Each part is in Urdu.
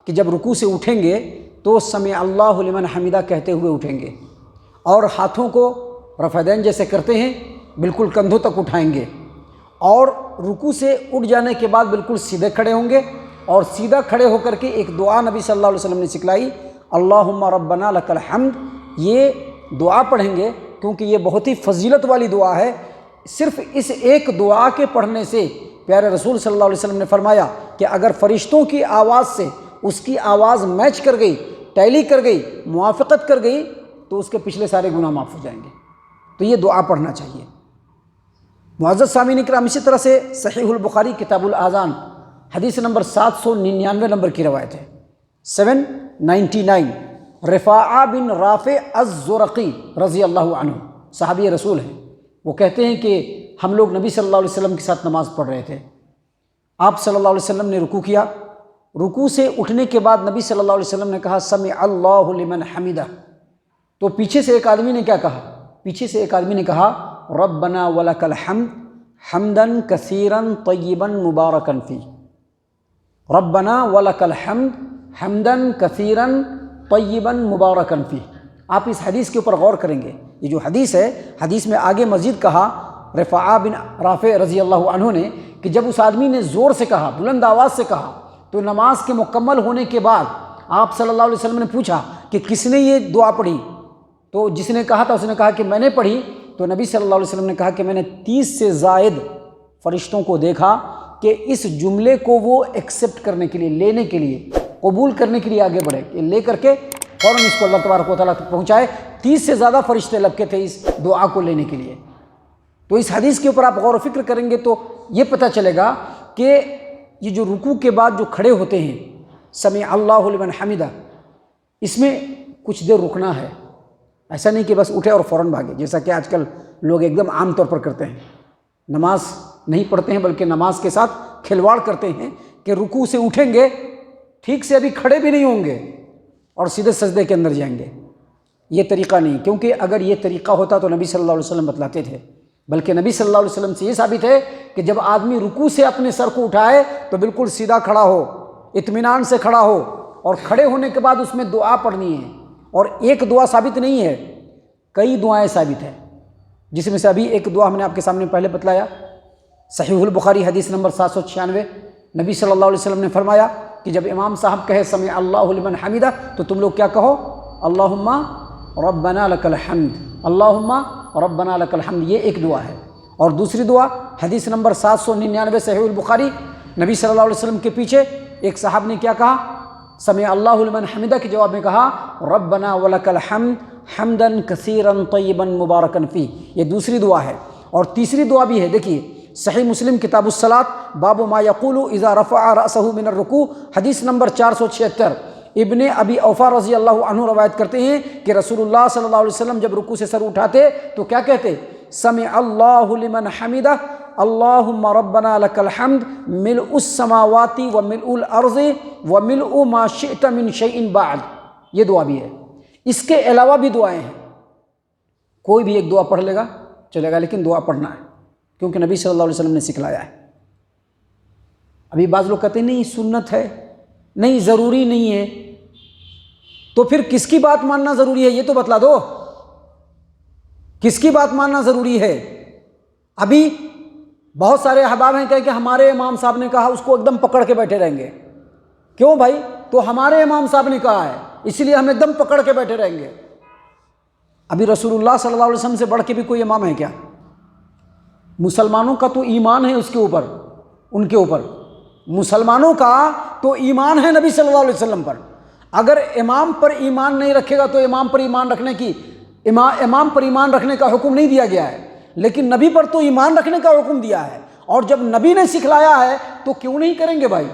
کہ جب رکوع سے اٹھیں گے تو سمع اللہ لمن حمیدہ کہتے ہوئے اٹھیں گے، اور ہاتھوں کو رفع دین جیسے کرتے ہیں بالکل کندھوں تک اٹھائیں گے، اور رکوع سے اٹھ جانے کے بعد بالکل سیدھے کھڑے ہوں گے، اور سیدھا کھڑے ہو کر کے ایک دعا نبی صلی اللہ علیہ وسلم نے سکھلائی، اللہم ربنا لک الحمد، یہ دعا پڑھیں گے کیونکہ یہ بہت ہی فضیلت والی دعا ہے۔ صرف اس ایک دعا کے پڑھنے سے پیارے رسول صلی اللہ علیہ وسلم نے فرمایا کہ اگر فرشتوں کی آواز سے اس کی آواز میچ کر گئی، ٹیلی کر گئی، موافقت کر گئی، تو اس کے پچھلے سارے گناہ معاف ہو جائیں گے۔ تو یہ دعا پڑھنا چاہیے۔ معزز سامعین کرام، اسی طرح سے صحیح البخاری کتاب الاذان حدیث نمبر 799 نمبر کی روایت ہے، 799، رفاعہ بن رافع الزرقی رضی اللہ عنہ صحابی رسول ہیں۔ وہ کہتے ہیں کہ ہم لوگ نبی صلی اللہ علیہ وسلم کے ساتھ نماز پڑھ رہے تھے، آپ صلی اللہ علیہ وسلم نے رکوع کیا، رکوع سے اٹھنے کے بعد نبی صلی اللہ علیہ وسلم نے کہا سمع اللہ لمن حمدہ، تو پیچھے سے ایک آدمی نے کیا کہا؟ پیچھے سے ایک آدمی نے کہا ربنا ولک الحمد حمدا کثیرا طیبا مبارکا فیہ، ربنا ولک الحمد حمدا کثیرا طیبا مبارکا فیہ۔ آپ اس حدیث کے اوپر غور کریں گے، یہ جو حدیث ہے، حدیث میں آگے مزید کہا رفاعہ بن رافع رضی اللہ عنہ نے کہ جب اس آدمی نے زور سے کہا، بلند آواز سے کہا، تو نماز کے مکمل ہونے کے بعد آپ صلی اللہ علیہ وسلم نے پوچھا کہ کس نے یہ دعا پڑھی؟ تو جس نے کہا تھا اس نے کہا کہ میں نے پڑھی۔ تو نبی صلی اللہ علیہ وسلم نے کہا کہ میں نے 30 سے زائد فرشتوں کو دیکھا کہ اس جملے کو وہ ایکسیپٹ کرنے کے لیے، لینے کے لیے، قبول کرنے کے لیے آگے بڑھے، کہ لے کر کے فوراً اس کو اللہ تبارک و تعالیٰ تک پہنچائے۔ 30 سے زیادہ فرشتے لپکے تھے اس دعا کو لینے کے لیے۔ تو اس حدیث کے اوپر آپ غور و فکر کریں گے تو یہ پتہ چلے گا کہ یہ جو رکوع کے بعد جو کھڑے ہوتے ہیں سمع اللہ لمن حمدہ، اس میں کچھ دیر رکنا ہے، ایسا نہیں کہ بس اٹھے اور فوراً بھاگے، جیسا کہ آج کل لوگ ایک دم عام طور پر کرتے ہیں، نماز نہیں پڑھتے ہیں بلکہ نماز کے ساتھ کھلواڑ کرتے ہیں کہ رکوع سے اٹھیں گے، ٹھیک سے ابھی کھڑے بھی نہیں ہوں گے اور سیدھے سجدے کے اندر جائیں گے۔ یہ طریقہ نہیں، کیونکہ اگر یہ طریقہ ہوتا تو نبی صلی اللہ علیہ وسلم بتلاتے تھے، بلکہ نبی صلی اللہ علیہ وسلم سے یہ ثابت ہے کہ جب آدمی رکوع سے اپنے سر کو اٹھائے تو بالکل سیدھا کھڑا ہو، اطمینان سے کھڑا ہو، اور کھڑے ہونے کے بعد اس میں دعا پڑھنی ہے۔ اور ایک دعا ثابت نہیں ہے، کئی دعائیں ثابت ہیں، جس میں سے ابھی ایک دعا ہم نے آپ کے سامنے پہلے بتلایا، صحیح البخاری حدیث نمبر 796، نبی صلی اللہ علیہ وسلم نے فرمایا کہ جب امام صاحب کہے سمع اللہ لمن حمدہ تو تم لوگ کیا کہو؟ اللہم ربنا لک الحمد، اللہم ربنا لک الحمد، یہ ایک دعا ہے۔ اور دوسری دعا حدیث نمبر 799 صحیح البخاری، نبی صلی اللہ علیہ وسلم کے پیچھے ایک صاحب نے کیا کہا؟ سمع اللہ لمن حمدہ کے جواب میں کہا ربنا ولک الحمد حمدا کثیرا طیبا مبارکا فیہ، یہ دوسری دعا ہے۔ اور تیسری دعا بھی ہے، دیکھیے صحیح مسلم کتاب الصلاۃ باب ما یقول اذا رفع رأسہ من الرکوع حدیث نمبر 476، ابن ابی اوفا رضی اللہ عنہ روایت کرتے ہیں کہ رسول اللہ صلی اللہ علیہ وسلم جب رکوع سے سر اٹھاتے تو کیا کہتے؟ سمع اللہ لمن حمدہ اللہم ربنا لک الحمد ملء السماوات وملء الارض وملء ما شئت من شیء بعد، یہ دعا بھی ہے۔ اس کے علاوہ بھی دعائیں ہیں، کوئی بھی ایک دعا پڑھ لے گا چلے گا، لیکن دعا پڑھنا ہے کیونکہ نبی صلی اللہ علیہ وسلم نے سکھلایا ہے۔ ابھی بعض لوگ کہتے ہیں نہیں سنت ہے، نہیں ضروری نہیں ہے، تو پھر کس کی بات ماننا ضروری ہے یہ تو بتلا دو، کس کی بات ماننا ضروری ہے؟ ابھی بہت سارے احباب ہیں کہ ہمارے امام صاحب نے کہا، اس کو ایک دم پکڑ کے بیٹھے رہیں گے۔ کیوں بھائی؟ تو ہمارے امام صاحب نے کہا ہے اسی لیے ہم ایک دم پکڑ کے بیٹھے رہیں گے۔ ابھی رسول اللہ صلی اللہ علیہ وسلم سے بڑھ کے بھی کوئی امام ہے کیا؟ مسلمانوں کا تو ایمان ہے اس کے اوپر، ان کے اوپر مسلمانوں کا تو ایمان ہے نبی صلی اللہ علیہ وسلم پر۔ اگر امام پر ایمان نہیں رکھے گا تو امام پر ایمان رکھنے کا حکم نہیں دیا گیا ہے، لیکن نبی پر تو ایمان رکھنے کا حکم دیا ہے، اور جب نبی نے سکھلایا ہے تو کیوں نہیں کریں گے بھائی؟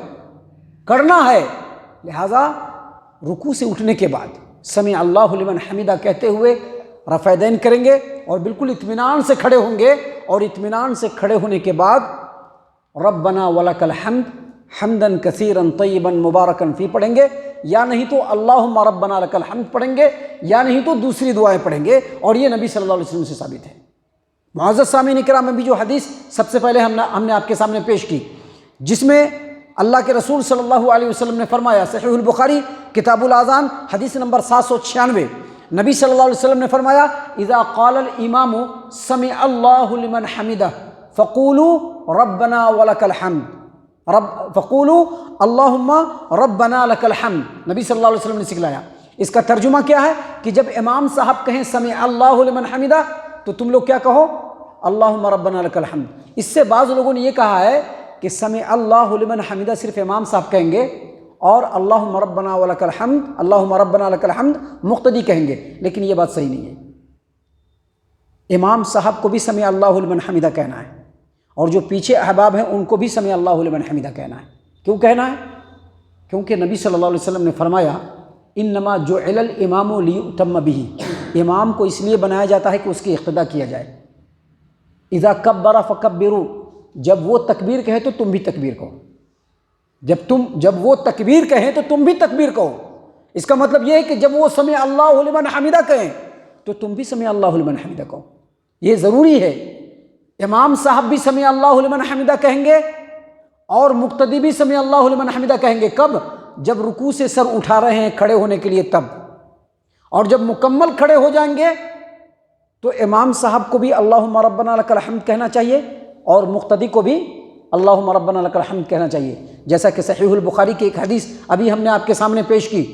کرنا ہے۔ لہذا رکوع سے اٹھنے کے بعد سمع اللہ لمن حمدہ کہتے ہوئے رفع دین کریں گے اور بالکل اطمینان سے کھڑے ہوں گے، اور اطمینان سے کھڑے ہونے کے بعد ربنا ولک الحمد حمدا کثیرا طیبا مبارکا فیہ پڑھیں گے، یا نہیں تو اللہم ربنا لک الحمد پڑھیں گے، یا نہیں تو دوسری دعائیں پڑھیں گے، اور یہ نبی صلی اللہ علیہ وسلم سے ثابت ہے۔ معزز سامعین کرام، ابھی جو حدیث سب سے پہلے ہم نے آپ کے سامنے پیش کی، جس میں اللہ کے رسول صلی اللہ علیہ وسلم نے فرمایا، صحیح البخاری کتاب الاذان حدیث نمبر 796، نبی صلی اللہ علیہ وسلم نے فرمایا اذا قال الامام سمع اللہ لمن حمدہ فقولوا ربنا ولک الحمد فقولوا اللہم ربنا لک الحمد، نبی صلی اللہ علیہ وسلم نے سکھلایا۔ اس کا ترجمہ کیا ہے کہ جب امام صاحب کہیں سمع اللہ لمن حمدہ تو تم لوگ کیا کہو؟ اللہم ربنا لک الحمد۔ اس سے بعض لوگوں نے یہ کہا ہے کہ سمع اللہ لمن حمدہ صرف امام صاحب کہیں گے اور اللہم ربنا ولک الحمد، اللہم ربنا لک الحمد مقتدی کہیں گے، لیکن یہ بات صحیح نہیں ہے۔ امام صاحب کو بھی سمع اللہ لمن حمدہ کہنا ہے، اور جو پیچھے احباب ہیں ان کو بھی سمع اللہ لمن حمدہ کہنا ہے۔ کیوں کہنا ہے؟ کیونکہ نبی صلی اللہ علیہ وسلم نے فرمایا انما جعل الامام لیؤتم بہ، امام کو اس لیے بنایا جاتا ہے کہ اس کی اقتداء کیا جائے۔ اذا کبر فکبروا، جب وہ تکبیر کہے تو تم بھی تکبیر کہو، جب وہ تکبیر کہیں تو تم بھی تکبیر کہو۔ اس کا مطلب یہ ہے کہ جب وہ سمع اللہ لمن حمدہ کہیں تو تم بھی سمع اللہ لمن حمدہ کہو، یہ ضروری ہے۔ امام صاحب بھی سمع اللہ لمن حمدہ کہیں گے اور مقتدی بھی سمع اللہ لمن حمدہ کہیں گے۔ کب؟ جب رکوع سے سر اٹھا رہے ہیں کھڑے ہونے کے لیے تب، اور جب مکمل کھڑے ہو جائیں گے تو امام صاحب کو بھی اللہم ربنا لک الحمد کہنا چاہیے اور مقتدی کو بھی اللہم ربنا لک الحمد کہنا چاہیے، جیسا کہ صحیح البخاری کی ایک حدیث ابھی ہم نے آپ کے سامنے پیش کی۔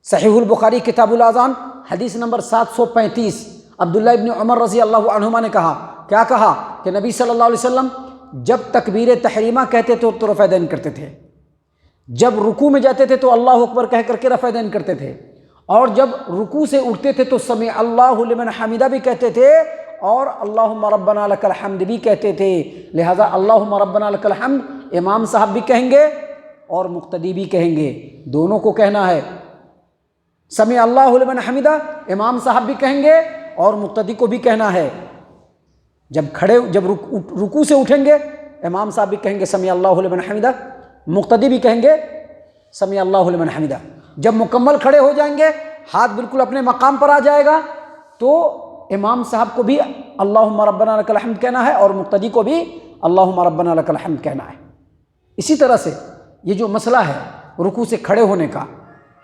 صحیح البخاری کتاب الاذان حدیث نمبر 735، عبداللہ ابن عمر رضی اللہ عنہما نے کہا، کیا کہا کہ نبی صلی اللہ علیہ وسلم جب تکبیر تحریمہ کہتے تھے تو رفع دین کرتے تھے، جب رکوع میں جاتے تھے تو اللہ اکبر کہہ کر کے رفع دین کرتے تھے، اور جب رکوع سے اٹھتے تھے تو سمع اللہ لمن حمدہ بھی کہتے تھے اور اللہم ربنا لک الحمد بھی کہتے تھے۔ لہذا اللہم ربنا لک الحمد امام صاحب بھی کہیں گے اور مقتدی بھی کہیں گے، دونوں کو کہنا ہے۔ سمع اللہ لمن حمدہ امام صاحب بھی کہیں گے اور مقتدی کو بھی کہنا ہے۔ جب رکوع سے اٹھیں گے امام صاحب بھی کہیں گے سمع اللہ لمن حمدہ، مقتدی بھی کہیں گے سمع اللہ لمن حمدہ۔ جب مکمل کھڑے ہو جائیں گے، ہاتھ بالکل اپنے مقام پر آ جائے گا تو امام صاحب کو بھی اللہم ربنا لک الحمد کہنا ہے اور مقتدی کو بھی اللہم ربنا لک الحمد کہنا ہے۔ اسی طرح سے یہ جو مسئلہ ہے رکوع سے کھڑے ہونے کا،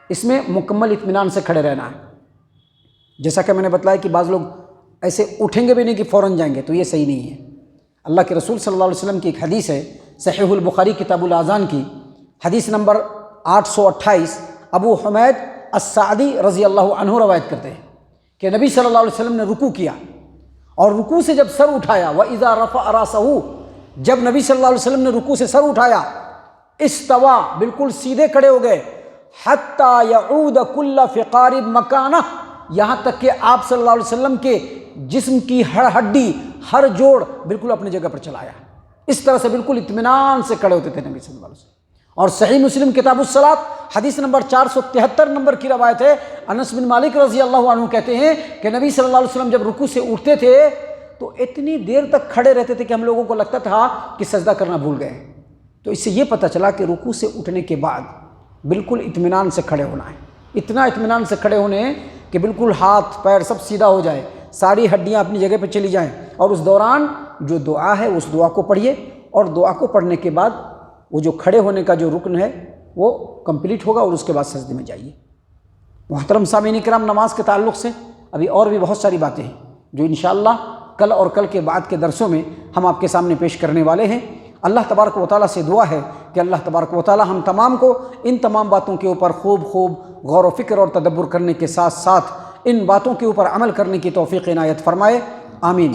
اس میں مکمل اطمینان سے کھڑے رہنا ہے۔ جیسا کہ میں نے بتلایا کہ بعض لوگ ایسے اٹھیں گے بھی نہیں کہ فوراً جائیں گے، تو یہ صحیح نہیں ہے۔ اللہ کے رسول صلی اللہ علیہ وسلم کی ایک حدیث ہے صحیح البخاری کتاب الاذان کی، حدیث نمبر 828، ابو حمید السعدی رضی اللہ عنہ روایت کرتے ہیں کہ نبی صلی اللہ علیہ وسلم نے رکوع کیا، اور رکوع سے جب سر اٹھایا وَإِذَا رَفَعَ رَأْسَهُ، جب نبی صلی اللہ علیہ وسلم نے رکوع سے سر اٹھایا استوا، بالکل سیدھے کھڑے ہو گئے، حَتَّى يَعُودَ كُلَّ فِقَارٍ مَكَانَهُ، یہاں تک کہ آپ صلی اللہ علیہ وسلم کے جسم کی ہر ہڈی، ہر جوڑ بالکل اپنی جگہ پر چلایا۔ اس طرح سے بالکل اطمینان سے کھڑے ہوتے تھے نبی صلی اللہ علیہ وسلم۔ اور صحیح مسلم کتاب الصلاۃ حدیث نمبر 473 نمبر کی روایت ہے، انس بن مالک رضی اللہ عنہ کہتے ہیں کہ نبی صلی اللہ علیہ وسلم جب رکوع سے اٹھتے تھے تو اتنی دیر تک کھڑے رہتے تھے کہ ہم لوگوں کو لگتا تھا کہ سجدہ کرنا بھول گئے۔ تو اس سے یہ پتہ چلا کہ رکوع سے اٹھنے کے بعد بالکل اطمینان سے کھڑے ہونا ہے، اتنا اطمینان سے کھڑے ہونے ہیں کہ بالکل ہاتھ پیر سب سیدھا ہو جائے، ساری ہڈیاں اپنی جگہ پہ چلی جائیں، اور اس دوران جو دعا ہے اس دعا کو پڑھیے، اور دعا کو پڑھنے کے بعد وہ جو کھڑے ہونے کا جو رکن ہے وہ کمپلیٹ ہوگا، اور اس کے بعد سجدے میں جائیے۔ محترم سامعین کرام، نماز کے تعلق سے ابھی اور بھی بہت ساری باتیں ہیں جو انشاءاللہ کل اور کل کے بعد کے درسوں میں ہم آپ کے سامنے پیش کرنے والے ہیں۔ اللہ تبارک و تعالیٰ سے دعا ہے کہ اللہ تبارک و تعالیٰ ہم تمام کو ان تمام باتوں کے اوپر خوب غور و فکر اور تدبر کرنے کے ساتھ ساتھ ان باتوں کے اوپر عمل کرنے کی توفیق عنایت فرمائے، آمین۔